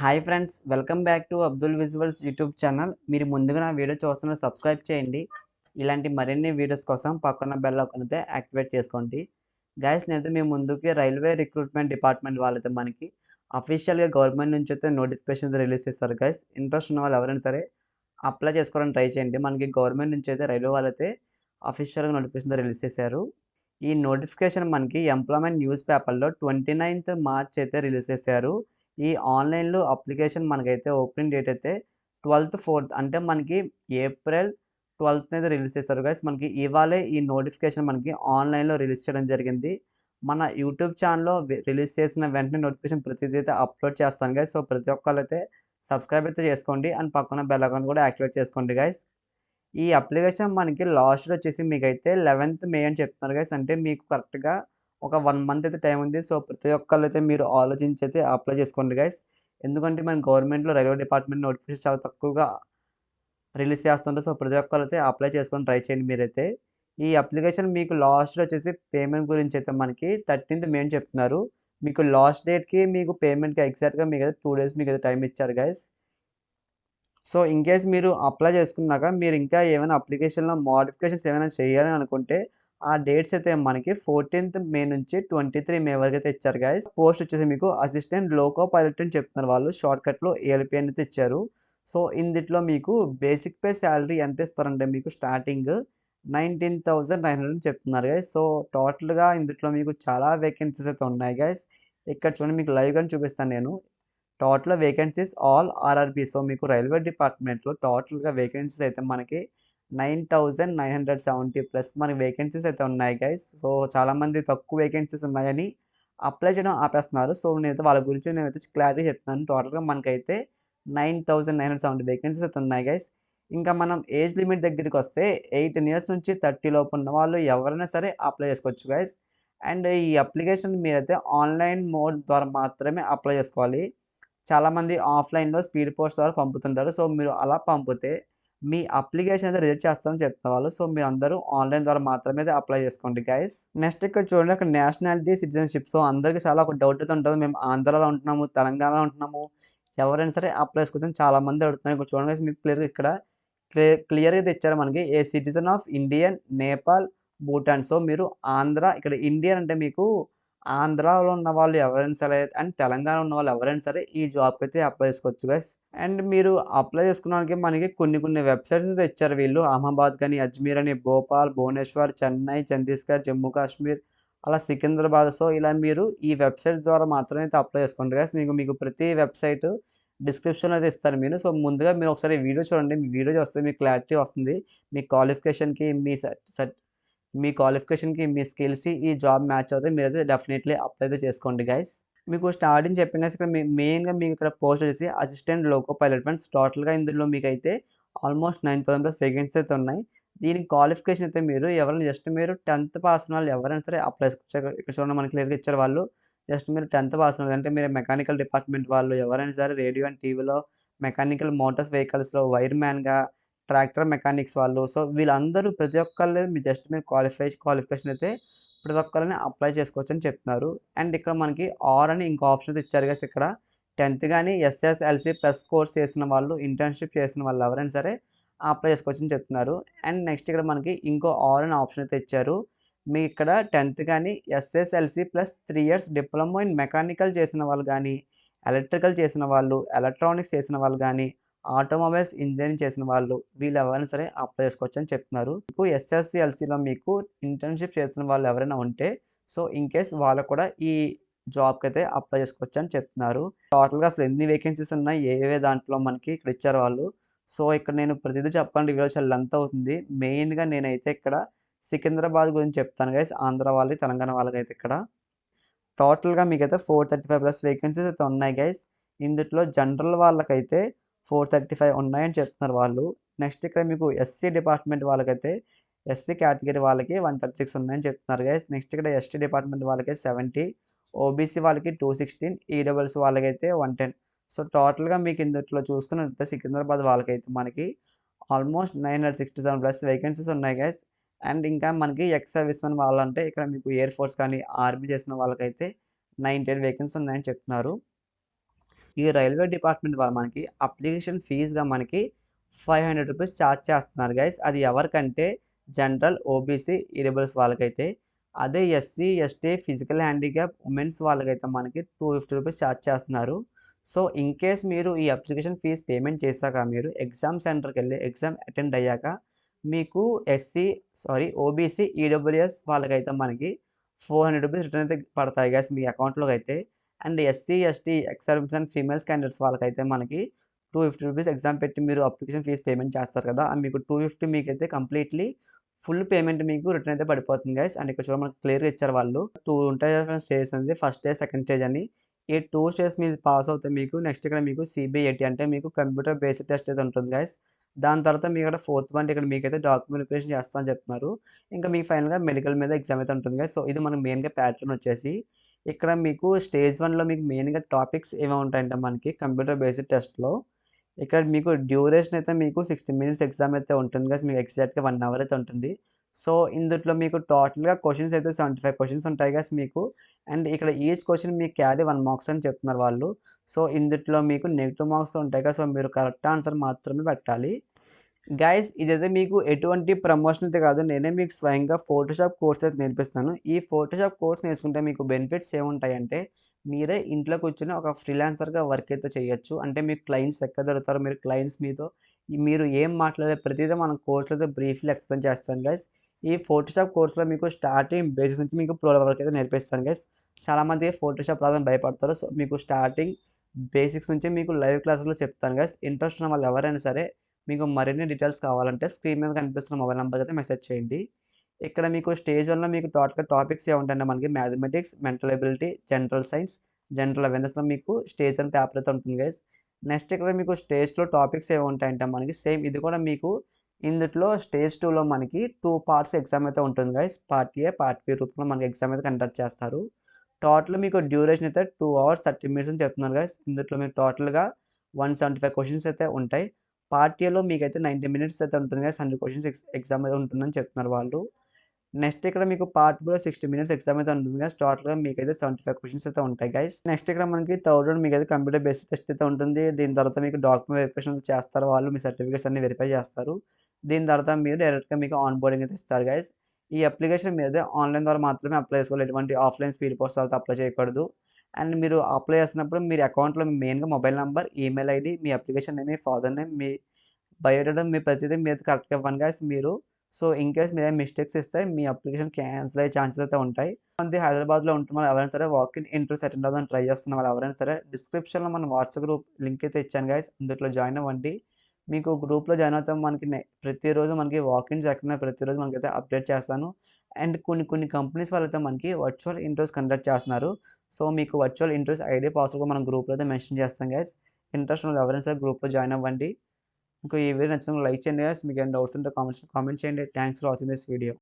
Hi friends, welcome back to Abdul visuals YouTube channel. మీరు ముందుగా నా వీడియో చూస్తున్న సబ్స్క్రైబ్ చేయండి. ఇలాంటి మరిన్ని వీడియోస్ కోసం పక్కన బెల్ ఐకాన్ అయితే యాక్టివేట్ చేసుకోండి. గైస్, నేనైతే మీ ముందుకి రైల్వే రిక్రూట్మెంట్ డిపార్ట్మెంట్ వాళ్ళైతే మనకి అఫీషియల్గా గవర్నమెంట్ నుంచి అయితే నోటిఫికేషన్ రిలీజ్ చేస్తారు. గైస్, ఇంట్రెస్ట్ ఉన్న వాళ్ళు ఎవరైనా సరే అప్లై చేసుకోవడానికి ట్రై చేయండి. మనకి గవర్నమెంట్ నుంచి అయితే రైల్వే వాళ్ళైతే అఫీషియల్గా నోటిఫికేషన్ రిలీజ్ చేశారు. ఈ నోటిఫికేషన్ మనకి ఎంప్లాయ్మెంట్ న్యూస్ పేపర్లో 29th మార్చ్ అయితే రిలీజ్ చేశారు. ఈ ఆన్లైన్లో అప్లికేషన్ మనకైతే ఓపెనింగ్ డేట్ అయితే 12/4 అంటే మనకి ఏప్రిల్ 12th అయితే రిలీజ్ చేశారు. గైస్, మనకి ఇవాళే ఈ నోటిఫికేషన్ మనకి ఆన్లైన్లో రిలీజ్ చేయడం జరిగింది. మన యూట్యూబ్ ఛానల్లో రిలీజ్ చేసిన వెంటనే నోటిఫికేషన్ ప్రతిదీ అయితే అప్లోడ్ చేస్తాను గైస్. సో ప్రతి ఒక్కళ్ళు అయితే సబ్స్క్రైబ్ అయితే చేసుకోండి అండ్ పక్కన బెల్ ఐకాన్ కూడా యాక్టివేట్ చేసుకోండి గైస్. ఈ అప్లికేషన్ మనకి లాస్ట్ వచ్చేసి మీకైతే 11th మే అని చెప్తున్నారు గైస్. అంటే మీకు కరెక్ట్‌గా ఒక 1 మంత్ అయితే టైం ఉంది. సో ప్రతి ఒక్కళ్ళైతే మీరు ఆలోచించి అయితే అప్లై చేసుకోండి గైస్. ఎందుకంటే మన గవర్నమెంట్‌లో రైల్వే డిపార్ట్మెంట్ నోటిఫికేషన్ చాలా తక్కువగా రిలీజ్ చేస్తుంటారు. సో ప్రతి ఒక్కళ్ళైతే అప్లై చేసుకొని ట్రై చేయండి మీరైతే. ఈ అప్లికేషన్ మీకు లాస్ట్‌లో వచ్చేసి పేమెంట్ గురించి అయితే మనకి 13th మే అని చెప్తున్నారు. మీకు లాస్ట్ డేట్‌కి మీకు పేమెంట్‌కి ఎగ్జాక్ట్‌గా మీకైతే 2 డేస్ మీకైతే టైం ఇచ్చారు గైస్. సో, ఇన్‌కేస్ మీరు అప్లై చేసుకున్నాక మీరు ఇంకా ఏమైనా అప్లికేషన్‌లో మోడిఫికేషన్స్ ఏమైనా చేయాలని అనుకుంటే, ఆ డేట్స్ అయితే మనకి 14th మే నుంచి 23 మే వరకైతే ఇచ్చారు గైస్. పోస్ట్ వచ్చేసి మీకు అసిస్టెంట్ లోకో పైలట్ అని చెప్తున్నారు వాళ్ళు. షార్ట్‌కట్‌లో ఏఎల్‌పీ అనేది ఇచ్చారు. సో, ఇందిట్లో మీకు బేసిక్ పే సాలరీ ఎంత ఇస్తారంటే మీకు స్టార్టింగ్ 19,900 అని చెప్తున్నారు గైస్. సో, టోటల్‌గా ఇందుట్లో మీకు చాలా వేకెన్సీస్ అయితే ఉన్నాయి గైస్. ఇక్కడ చూడండి, మీకు లైవ్‌గానే చూపిస్తాను నేను. Total vacancies all RRB. So, మీకు రైల్వే డిపార్ట్మెంట్‌లో టోటల్‌గా వేకెన్సీస్ అయితే మనకి 9,970 ప్లస్ మనకి వేకెన్సీస్ అయితే ఉన్నాయి గైస్. సో, చాలామంది తక్కువ వేకెన్సీస్ ఉన్నాయని అప్లై చేయడం ఆపేస్తున్నారు. సో, వాళ్ళ గురించి నేనైతే క్లారిటీ చెప్తున్నాను. టోటల్‌గా మనకైతే 9,970 వేకెన్సీస్ అయితే ఉన్నాయి గైస్. ఇంకా మనం ఏజ్ లిమిట్ దగ్గరికొస్తే 18 ఇయర్స్ నుంచి 30 లోపు ఉన్న వాళ్ళు ఎవరైనా సరే అప్లై చేసుకోవచ్చు గైస్. అండ్ ఈ అప్లికేషన్ మీరైతే ఆన్‌లైన్ మోడ్ ద్వారా మాత్రమే అప్లై చేసుకోవాలి. చాలామంది ఆఫ్‌లైన్‌లో స్పీడ్ పోస్ట్ ద్వారా పంపుతుంటారు. సో, మీరు అలా పంపితే మీ అప్లికేషన్ అయితే రిజెక్ట్ చేస్తారని చెప్తున్నారు వాళ్ళు. సో, మీరందరూ ఆన్‌లైన్ ద్వారా మాత్రమే అయితే అప్లై చేసుకోండి గైస్. నెక్స్ట్ ఇక్కడ చూడండి, అక్కడ నేషనాలిటీ, సిటిజన్‌షిప్. సో, అందరికి చాలా ఒక డౌట్ అయితే ఉంటది. మేము ఆంధ్రాలో ఉంటున్నాము, తెలంగాణలో ఉంటున్నాము. ఎవరైనా సరే అప్లై చేసుకోవచ్చని చాలామంది అడుగుతున్నారు. ఇక్కడ చూడండి గైస్, మీకు క్లియర్‌గా ఇక్కడ క్లియర్‌గా అయితే ఇచ్చారు మనకి. ఏ citizen of Indian, Nepal, Bhutan. So, మీరు ఆంధ్ర ఇక్కడ ఇండియన్ అంటే మీకు ఆంధ్రాలో ఉన్న వాళ్ళు ఎవరైనా సరే అండ్ తెలంగాణలో ఉన్న వాళ్ళు ఎవరైనా సరే ఈ జాబ్‌కైతే అప్లై చేసుకోవచ్చు గైస్. అండ్ మీరు అప్లై చేసుకోవడానికి మనకి కొన్ని వెబ్‌సైట్స్ అయితే ఇచ్చారు వీళ్ళు. అహ్మదాబాద్ అని, అజ్మీర్ అని, భోపాల్, భువనేశ్వర్, చెన్నై, ఛత్తీస్‌గఢ్, జమ్మూ కాశ్మీర్, అలా సికింద్రాబాద్. సో, ఇలా మీరు ఈ వెబ్‌సైట్స్ ద్వారా మాత్రమే అయితే అప్లై చేసుకోండి గైస్. మీకు మీకు ప్రతి వెబ్‌సైట్ డిస్క్రిప్షన్‌లో అయితే ఇస్తాను నేను. సో, ముందుగా మీరు ఒకసారి వీడియో చూడండి. మీ వీడియో చూస్తే మీకు క్లారిటీ వస్తుంది. మీ క్వాలిఫికేషన్‌కి, మీ సెట్ సెట్ మీ క్వాలిఫికేషన్‌కి, మీ స్కిల్స్‌కి ఈ జాబ్ మ్యాచ్ అవుతే మీరైతే డెఫినైట్‌లీ అప్లై అయితే చేసుకోండి గైస్. మీకు స్టార్టింగ్ చెప్పాను గైస్, ఇక్కడ మెయిన్‌గా మీకు ఇక్కడ పోస్ట్ వచ్చేసి అసిస్టెంట్ లోకో పైలట్ ఫ్రెండ్స్. టోటల్‌గా ఇందులో మీకైతే ఆల్మోస్ట్ 9,000 ప్లస్ వేకెన్సీస్ అయితే ఉన్నాయి. దీనికి క్వాలిఫికేషన్ అయితే మీరు ఎవరైనా జస్ట్ మీరు 10th పాస్ ఉన్న వాళ్ళు ఎవరైనా సరే అప్లై చేసుకోవచ్చు. ఇక్కడ చూడండి, మనకి క్లియర్‌గా ఇచ్చారు వాళ్ళు. జస్ట్ మీరు 10th పాస్ ఉన్న అంటే మీరు మెకానికల్ డిపార్ట్మెంట్ వాళ్ళు ఎవరైనా సరే రేడియో అండ్ టీవీలో మెకానికల్ మోటార్స్ వెహికల్స్‌లో వైర్‌మ్యాన్‌గా, ట్రాక్టర్ మెకానిక్స్ వాళ్ళు. సో, వీళ్ళందరూ ప్రతి ఒక్కళ్ళు మీ జస్ట్ మీరు క్వాలిఫికేషన్ అయితే ప్రతి ఒక్కళ్ళని అప్లై చేసుకోవచ్చని చెప్తున్నారు. అండ్ ఇక్కడ మనకి ఆర్ అని ఇంకో ఆప్షన్ అయితే ఇచ్చారు గైస్ ఇక్కడ. 10th గాని ఎస్ఎస్ఎల్సీ ప్లస్ కోర్స్ చేసిన వాళ్ళు, ఇంటర్న్‌షిప్ చేసిన వాళ్ళు ఎవరైనా సరే అప్లై చేసుకోవచ్చని చెప్తున్నారు. అండ్ నెక్స్ట్ ఇక్కడ మనకి ఇంకో ఆర్ అనే ఆప్షన్ అయితే ఇచ్చారు. మీ ఇక్కడ 10th గాని SSLC plus 3 years diploma in mechanical చేసిన వాళ్ళు గాని, ఎలక్ట్రికల్ చేసిన వాళ్ళు, ఎలక్ట్రానిక్స్ చేసిన వాళ్ళు గాని, ఆటోమొబైల్స్ ఇంజినీరింగ్ చేసిన వాళ్ళు వీళ్ళెవరైనా సరే అప్లై చేసుకోవచ్చని చెప్తున్నారు. మీకు ఎస్ఎస్‌సీఎల్‌సీలో మీకు ఇంటర్న్‌షిప్ చేసిన వాళ్ళు ఎవరైనా ఉంటే, సో, ఇన్‌కేస్ వాళ్ళు కూడా ఈ జాబ్‌కైతే అప్లై చేసుకోవచ్చని చెప్తున్నారు. టోటల్‌గా అసలు ఎన్ని వేకెన్సీస్ ఉన్నాయి, ఏ దాంట్లో మనకి ఇక్కడ ఇచ్చారు వాళ్ళు. సో, ఇక్కడ నేను ప్రతిదీ చెప్పాలంటే వీడియో చాలా లెంత్ అవుతుంది. మెయిన్‌గా నేనైతే ఇక్కడ సికింద్రాబాద్ గురించి చెప్తాను గైస్. ఆంధ్ర వాళ్ళది, తెలంగాణ వాళ్ళకైతే ఇక్కడ. టోటల్‌గా మీకైతే 435 ప్లస్ వేకెన్సీస్ అయితే ఉన్నాయి గైస్. ఇందుట్లో జనరల్ వాళ్ళకైతే 435 ఉన్నాయని చెప్తున్నారు వాళ్ళు. నెక్స్ట్ ఇక్కడ మీకు ఎస్సీ డిపార్ట్మెంట్ వాళ్ళకైతే ఎస్సీ కేటగిరీ వాళ్ళకి 136 ఉన్నాయని చెప్తున్నారు గైస్. నెక్స్ట్ ఇక్కడ ఎస్టీ డిపార్ట్మెంట్ వాళ్ళకి 70, ఓబీసీ వాళ్ళకి 216, ఈడబ్ల్యూఎస్ వాళ్ళకైతే 110. సో, టోటల్‌గా మీకు ఇందుట్లో చూసుకున్నట్లయితే సికింద్రాబాద్ వాళ్ళకైతే మనకి ఆల్మోస్ట్ 967 ప్లస్ వేకెన్సీస్ ఉన్నాయి గైస్. అండ్ ఇంకా మనకి ఎక్స్ సర్వీస్ మెన్ వాళ్ళంటే ఇక్కడ మీకు ఎయిర్ ఫోర్స్ కానీ, ఆర్మీ చేసిన వాళ్ళకైతే 98 వేకెన్సీస్ ఉన్నాయని చెప్తున్నారు. ఈ రైల్వే డిపార్ట్మెంట్ వాళ్ళు మనకి అప్లికేషన్ ఫీజ్‌గా మనకి రూ. 500 చార్జ్ చేస్తున్నారు గైస్. అది ఎవరికంటే జనరల్, ఓబీసీ, ఈడబ్ల్యూఎస్ వాళ్ళకైతే. అదే SC, ST, physical handicap, women's వాళ్ళకైతే మనకి రూ. 250 చార్జ్ చేస్తున్నారు. సో, ఇన్ కేస్ మీరు ఈ అప్లికేషన్ ఫీజ్ పేమెంట్ చేశాక మీరు ఎగ్జామ్ సెంటర్‌కెళ్ళి ఎగ్జామ్ అటెండ్ అయ్యాక మీకు ఓబీసీ, ఈడబ్ల్యూఎస్ వాళ్ళకైతే మనకి రూ. 400 రిటర్న్ అయితే పడతాయి గైస్ మీ అకౌంట్‌లోకైతే. And SC, ST, ex service and females candidates వాళ్ళకైతే మనకి రూ. 250 ఎగ్జామ్ పెట్టి మీరు అప్లికేషన్ ఫీజ్ పేమెంట్ చేస్తారు కదా! మీకు 250 మీకైతే కంప్లీట్‌లీ ఫుల్ పేమెంట్ మీకు రిటర్న్ అయితే పడిపోతుంది గైస్. అండ్ ఇక్కడ చూడండి మనకు క్లియర్‌గా ఇచ్చారు వాళ్ళు. 2 ఉంటాయి ఫ్రెండ్స్ స్టేజెస్ అనేది. ఫస్ట్ స్టేజ్, సెకండ్ స్టేజ్ అని. ఈ 2 స్టేజ్ మీరు పాస్ అవుతే మీకు నెక్స్ట్ ఇక్కడ మీకు సీబీఏటీ అంటే మీకు కంప్యూటర్ బేస్డ్ టెస్ట్ అయితే ఉంటుంది గైస్. దాని తర్వాత మీకు ఇక్కడ ఫోర్త్ వన్ ఇక్కడ మీకైతే డాక్యుమెంట్ వెరిఫికేషన్ చేస్తా అని చెప్తున్నారు. ఇంకా మీకు ఫైనల్‌గా మెడికల్ మీద ఎగ్జామ్ అయితే ఉంటుంది గైస్. సో, ఇది మనకు మెయిన్‌గా ప్యాటర్న్ వచ్చేసి. ఇక్కడ మీకు స్టేజ్ 1లో మీకు మెయిన్‌గా టాపిక్స్ ఏమేమి ఉంటాయంటే మనకి కంప్యూటర్ బేస్డ్ టెస్ట్‌లో ఇక్కడ మీకు డ్యూరేషన్ అయితే మీకు 60 మినిట్స్ ఎగ్జామ్ అయితే ఉంటుంది గైస్. మీకు ఎగ్జాక్ట్‌గా 1 అవర్ అయితే ఉంటుంది. సో, ఇందుట్లో మీకు టోటల్‌గా క్వెషన్స్ అయితే 75 క్వెషన్స్ ఉంటాయి గైస్ మీకు. అండ్ ఇక్కడ ఈచ్ క్వెషన్ మీకు క్యారీ 1 మార్క్స్ అని చెప్తున్నారు వాళ్ళు. సో, ఇందుట్లో మీకు నెగెటివ్ మార్క్స్ ఉంటాయి కదా! సో, మీరు కరెక్ట్ ఆన్సర్ మాత్రమే పెట్టాలి. గైస్ ఇదైతే మీకు ఎటువంటి ప్రమోషన్ అయితే కాదు. నేనే మీకు స్వయంగా ఫోటోషాప్ కోర్స్ అయితే నేర్పిస్తాను. ఈ ఫోటోషాప్ కోర్స్ నేర్చుకుంటే మీకు బెనిఫిట్స్ ఏముంటాయంటే, మీరే ఇంట్లో కూర్చొని ఒక ఫ్రీలాన్సర్‌గా వర్క్ అయితే చేయొచ్చు. అంటే మీకు క్లయింట్స్ ఎక్కడ దొరుకుతారో, మీరు క్లయింట్స్ మీతో మీరు ఏం మాట్లాడే ప్రతీదీ మనం కోర్స్‌లో అయితే బ్రీఫ్‌లీ ఎక్స్‌ప్లెయిన్ చేస్తాను గైస్. ఈ ఫోటోషాప్ కోర్స్‌లో మీకు స్టార్టింగ్ బేసిక్స్ నుంచి మీకు ప్రో వరకు అయితే నేర్పిస్తాను గైస్. చాలామంది ఫోటోషాప్ రాదని భయపడతారు. సో, మీకు స్టార్టింగ్ బేసిక్స్ నుంచి మీకు లైవ్ క్లాసెస్‌లో చెప్తాను గైస్. ఇంట్రెస్ట్ ఉన్న వాళ్ళు ఎవరైనా సరే మీకు మరిన్ని డీటెయిల్స్ కావాలంటే స్క్రీన్ మీద కనిపిస్తున్న మొబైల్ నంబర్‌కి అయితే మెసేజ్ చేయండి. ఇక్కడ మీకు స్టేజ్ 1లో మీకు టోటల్‌గా టాపిక్స్ ఏముంటాయంటే మనకి mathematics, mental ability, general science, general అవేర్‌నెస్‌లో మీకు స్టేజ్ 1 పేపర్ అయితే ఉంటుంది గైస్. నెక్స్ట్ ఇక్కడ మీకు స్టేజ్ 2 టాపిక్స్ ఏముంటాయంటే మనకి సేమ్ ఇది కూడా మీకు ఇందుట్లో స్టేజ్ 2లో మనకి 2 పార్ట్స్ ఎగ్జామ్ అయితే ఉంటుంది guys. Part A, part B రూపంలో మనకి ఎగ్జామ్ అయితే కండక్ట్ చేస్తారు. టోటల్ మీకు డ్యూరేషన్ అయితే 2 అవర్స్ 30 మినిట్స్ అని చెప్తున్నారు గైస్. ఇందుట్లో మీకు టోటల్‌గా 175 క్వెషన్స్ అయితే ఉంటాయి. పార్ట్ ఏలో మీకైతే 90 మినిట్స్ అయితే ఉంటుంది గైస్. 100 క్వెషన్స్ ఎగ్జామ్ అయితే ఉంటుందని చెప్తున్నారు వాళ్ళు. నెక్స్ట్ ఇక్కడ మీకు పార్ట్ బిలో 60 మినిట్స్ ఎగ్జామ్ అయితే ఉంటుంది గైస్. టోటల్‌గా మీకైతే 75 క్వెషన్స్ అయితే ఉంటాయి గైస్. నెక్స్ట్ ఇక్కడ మనకి థర్డ్ రౌండ్ మీకైతే కంప్యూటర్ బేస్డ్ టెస్ట్ అయితే ఉంటుంది. దీని తర్వాత మీకు డాక్యుమెంట్ వెరిఫికేషన్ చేస్తారు వాళ్ళు. మీ సర్టిఫికేట్స్ అన్ని వెరిఫై చేస్తారు. దీని తర్వాత మీరు డైరెక్ట్‌గా మీకు ఆన్ బోర్డింగ్ అయితే ఇస్తారు గైస్. ఈ అప్లికేషన్ మీరైతే ఆన్‌లైన్ ద్వారా మాత్రమే అప్లై చేసుకోవాలి. ఎటువంటి ఆఫ్‌లైన్ స్పీడ్ పోస్ట్ తర్వాత అప్లై చేయకూడదు. అండ్ మీరు అప్లై చేస్తున్నప్పుడు మీరు అకౌంట్‌లో మెయిన్‌గా మొబైల్ నంబర్, ఈమెయిల్ ఐడీ, మీ అప్లికేషన్ నేమ్, మీ ఫాదర్ నేమ్, మీ బయోడేటా మీ ప్రతిదీ మీరు కరెక్ట్‌గా ఇవ్వండి గైస్ మీరు. సో, ఇన్ కేస్ మీరేమైనా మిస్టేక్స్ ఇస్తే మీ అప్లికేషన్ క్యాన్సిల్ అయ్యే ఛాన్సెస్ అయితే ఉంటాయి. కొంతమంది హైదరాబాద్‌లో ఉంటున్న వాళ్ళు ఎవరైనా సరే వాక్ ఇన్ ఇంటర్వ్యూస్ అటెండ్ అవ్వడానికి ట్రై చేస్తున్న వాళ్ళు ఎవరైనా సరే డిస్క్రిప్షన్‌లో మన వాట్సాప్ గ్రూప్ లింక్ అయితే ఇచ్చాను గైస్. అందులో జాయిన్ అవ్వండి. మీకు గ్రూప్‌లో జాయిన్ అవుతే మనకి ప్రతిరోజు మనకి వాక్ ఇన్స్ ఎక్కడున్నా ప్రతిరోజు మనకైతే అప్డేట్ చేస్తాను. అండ్ కొన్ని కొన్ని కంపెనీస్ వాళ్ళైతే మనకి వర్చువల్ ఇంటర్వ్యూస్ కండక్ట్ చేస్తున్నారు. సో, మీకు వర్చువల్ ఇంటర్వ్యూస్ ఐడీ, పాస్వర్డ్ కూడా మనం గ్రూప్‌లో అయితే మెన్షన్ చేస్తాం గైస్. ఇంట్రెస్ట్ ఉన్న వాళ్ళు ఎవరైనా సరే గ్రూప్‌లో జాయిన్ అవ్వండి. మీకు ఈ వీడియో నచ్చినట్లయితే లైక్ చేయండి గైస్. మీకేమైనా డౌట్స్ ఉంటే కామెంట్ చేయండి. Thanks for watching this video.